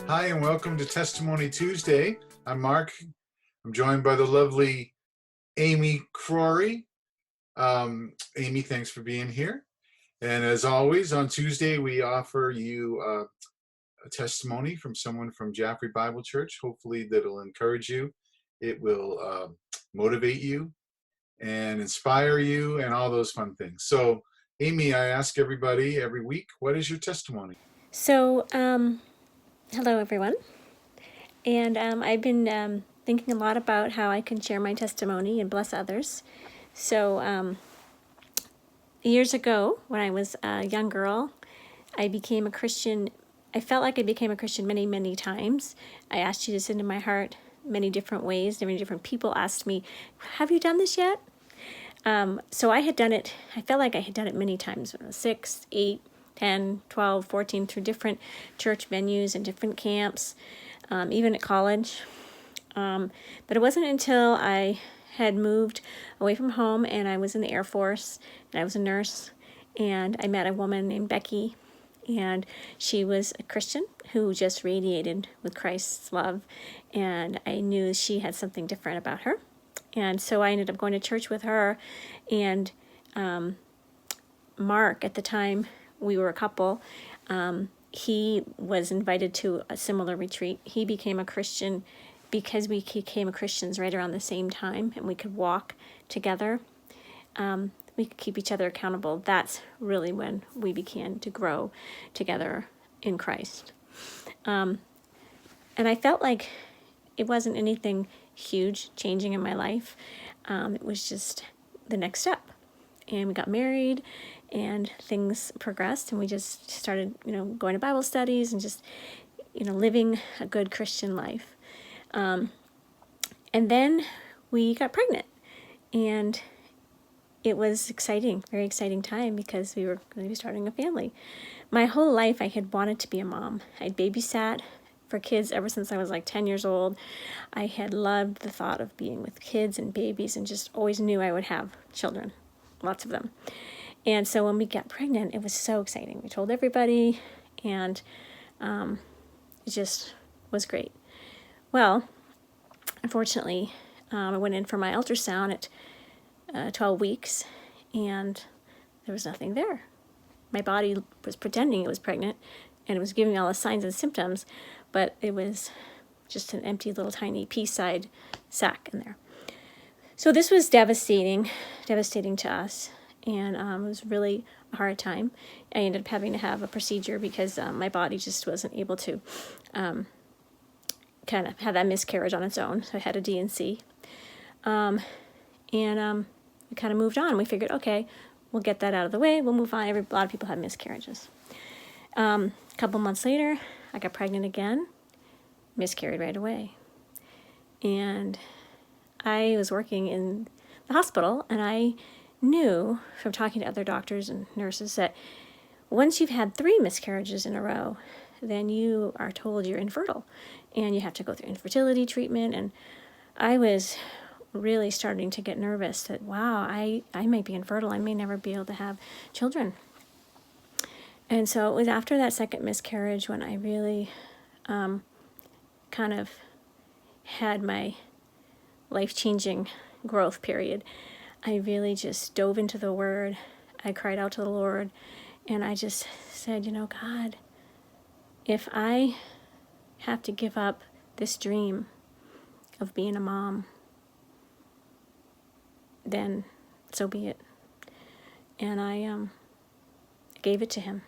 Hi, and welcome to Testimony Tuesday. I'm Mark. I'm joined by the lovely Amy Crory. Amy, thanks for being here. And as always, on Tuesday, we offer you a testimony from someone from Jaffrey Bible Church. Hopefully, that'll encourage you. It will motivate you and inspire you and all those fun things. So, Amy, I ask everybody every week, what is your testimony? So, hello everyone. And I've been thinking a lot about how I can share my testimony and bless others. So, years ago, when I was a young girl, I became a Christian. I felt like I became a Christian many, many times. I asked Jesus into my heart many different ways. Many different people asked me, "Have you done this yet?" So I had done it. I felt like I had done it many times, 6, 8, 10, 12, 14, through different church venues and different camps, even at college. But it wasn't until I had moved away from home and I was in the Air Force and I was a nurse and I met a woman named Becky, and she was a Christian who just radiated with Christ's love, and I knew she had something different about her. And so I ended up going to church with her, and Mark, at the time we were a couple, he was invited to a similar retreat. He became a Christian because we became Christians right around the same time, and we could walk together. We could keep each other accountable. That's really when we began to grow together in Christ. And I felt like it wasn't anything huge changing in my life. It was just the next step. And we got married and things progressed, and we just started, going to Bible studies and just, living a good Christian life. And then we got pregnant, and it was exciting, very exciting time, because we were going to be starting a family. My whole life I had wanted to be a mom. I'd babysat for kids ever since I was like 10 years old. I had loved the thought of being with kids and babies and just always knew I would have children, lots of them. And so when we got pregnant, it was so exciting. We told everybody, and it just was great. Well, unfortunately, I went in for my ultrasound at 12 weeks, and there was nothing there. My body was pretending it was pregnant, and it was giving all the signs and symptoms, but it was just an empty little tiny pea-sized sac in there. So this was devastating to us, and it was really a hard time. I ended up having to have a procedure because my body just wasn't able to kind of have that miscarriage on its own. So I had a D&C. And we kind of moved on. We figured, okay, we'll get that out of the way. We'll move on. A lot of people have miscarriages. A couple months later, I got pregnant again, miscarried right away. And I was working in the hospital, and I knew from talking to other doctors and nurses that once you've had 3 miscarriages in a row, then you are told you're infertile, and you have to go through infertility treatment. And I was really starting to get nervous that, wow, I might be infertile. I may never be able to have children. And so it was after that second miscarriage when I really kind of had my life-changing growth period. I really just dove into the Word. I cried out to the Lord, and I just said, God, if I have to give up this dream of being a mom, then so be it. And I gave it to Him.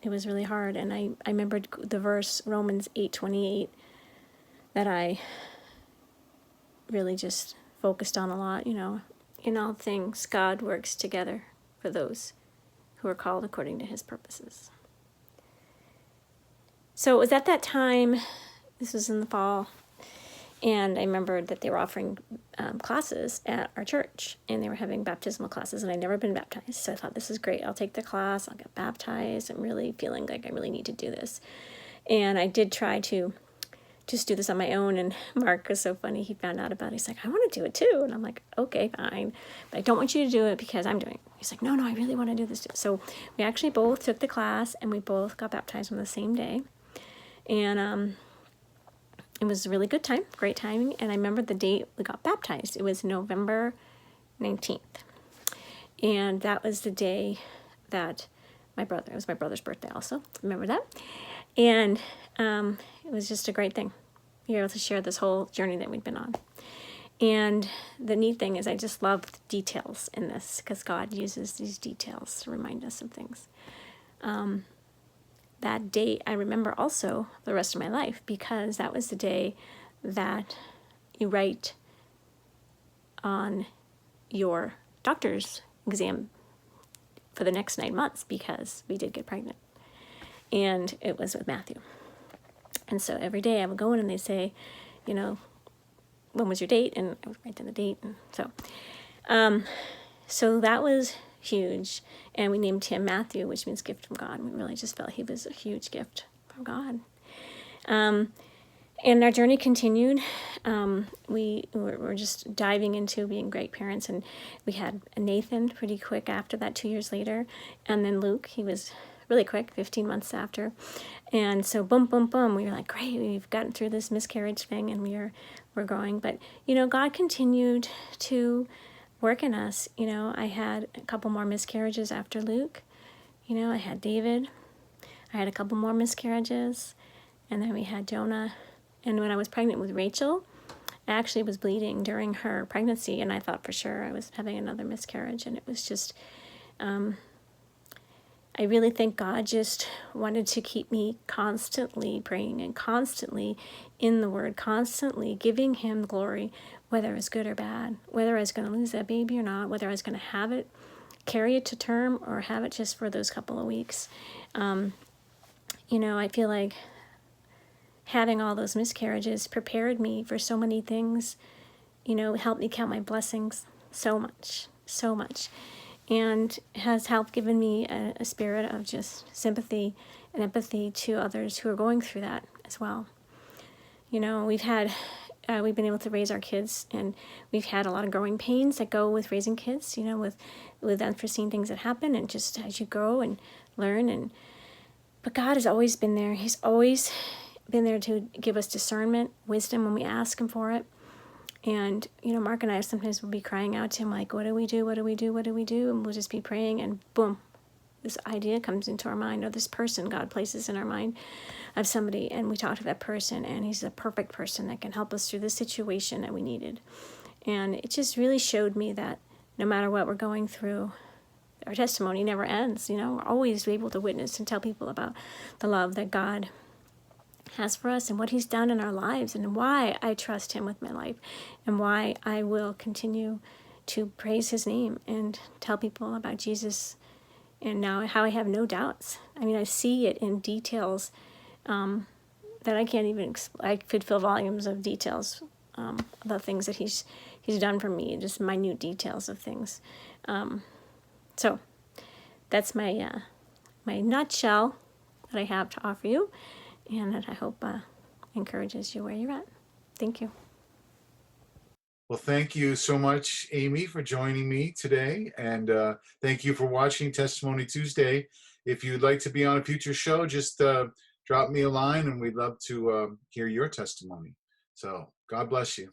It was really hard, and I remembered the verse, Romans 8:28, that I really just focused on a lot. In all things, God works together for those who are called according to His purposes. So it was at that time, this was in the fall, and I remembered that they were offering classes at our church, and they were having baptismal classes, and I'd never been baptized, so I thought, this is great. I'll take the class. I'll get baptized. I'm really feeling like I really need to do this. And I did try to just do this on my own. And Mark was so funny. He found out about it. He's like, I want to do it too. And I'm like, okay, fine. But I don't want you to do it because I'm doing it. He's like, no, I really want to do this too. So we actually both took the class and we both got baptized on the same day. And it was a really good time, great timing. And I remember the date we got baptized. It was November 19th. And that was the day that it was my brother's birthday also. Remember that? And it was just a great thing. Be able to share this whole journey that we'd been on. And the neat thing is I just love the details in this because God uses these details to remind us of things. That date I remember also the rest of my life because that was the day that you write on your doctor's exam for the next 9 months because we did get pregnant. And it was with Matthew. And so every day I would go in and they say, when was your date? And I would write down the date. And so that was huge. And we named him Matthew, which means gift from God. We really just felt he was a huge gift from God. And our journey continued. We were just diving into being great parents. And we had Nathan pretty quick after that, 2 years later. And then Luke, he was really quick, 15 months after. And so boom, boom, boom. We were like, great, we've gotten through this miscarriage thing and we're growing. But, God continued to work in us. I had a couple more miscarriages after Luke. I had David. I had a couple more miscarriages. And then we had Jonah. And when I was pregnant with Rachel, I actually was bleeding during her pregnancy. And I thought for sure I was having another miscarriage. And it was just, I really think God just wanted to keep me constantly praying and constantly in the Word, constantly giving Him glory, whether it was good or bad, whether I was going to lose that baby or not, whether I was going to have it, carry it to term, or have it just for those couple of weeks. I feel like having all those miscarriages prepared me for so many things, helped me count my blessings so much, and has helped given me a spirit of just sympathy and empathy to others who are going through that as well. We've been able to raise our kids, and we've had a lot of growing pains that go with raising kids, with unforeseen things that happen, and just as you grow and learn. But God has always been there. He's always been there to give us discernment, wisdom when we ask Him for it. And, Mark and I sometimes will be crying out to Him, like, what do we do? What do we do? What do we do? And we'll just be praying, and boom, this idea comes into our mind, or this person God places in our mind of somebody, and we talk to that person, and He's the perfect person that can help us through the situation that we needed. And it just really showed me that no matter what we're going through, our testimony never ends. We're always able to witness and tell people about the love that God has for us and what He's done in our lives, and why I trust Him with my life, and why I will continue to praise His name and tell people about Jesus, and now how I have no doubts. I see it in details that I can't even I could fill volumes of details about things that He's done for me, just minute details of things. So that's my my nutshell that I have to offer you, and that I hope encourages you where you're at. Thank you. Well, thank you so much, Amy, for joining me today. And thank you for watching Testimony Tuesday. If you'd like to be on a future show, just drop me a line and we'd love to hear your testimony. So God bless you.